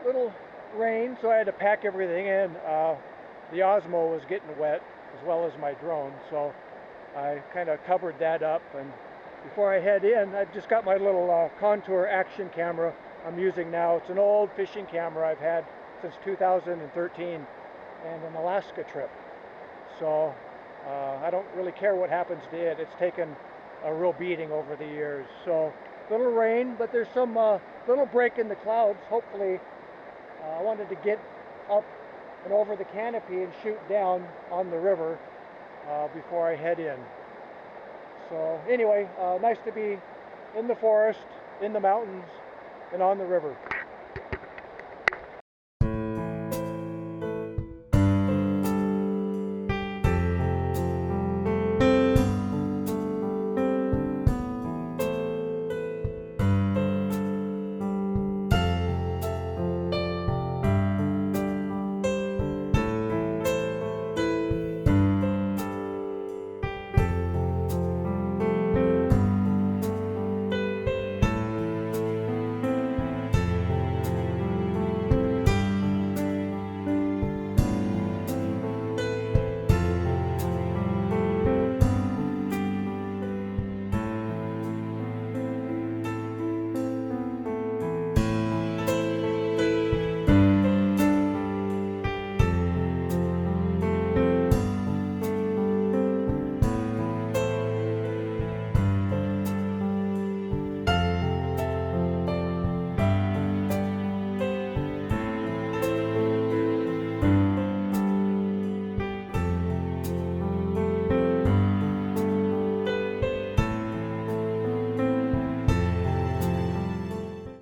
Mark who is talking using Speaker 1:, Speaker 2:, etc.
Speaker 1: little rain, so I had to pack everything in. The Osmo was getting wet as well as my drone, so I kind of covered that up. And before I head in, I've just got my little contour action camera I'm using now. It's an old fishing camera I've had since 2013 and an Alaska trip. So I don't really care what happens to it. It's taken a real beating over the years. So little rain, but there's some little break in the clouds. Hopefully, I wanted to get up and over the canopy and shoot down on the river before I head in. So anyway, nice to be in the forest, in the mountains, and on the river.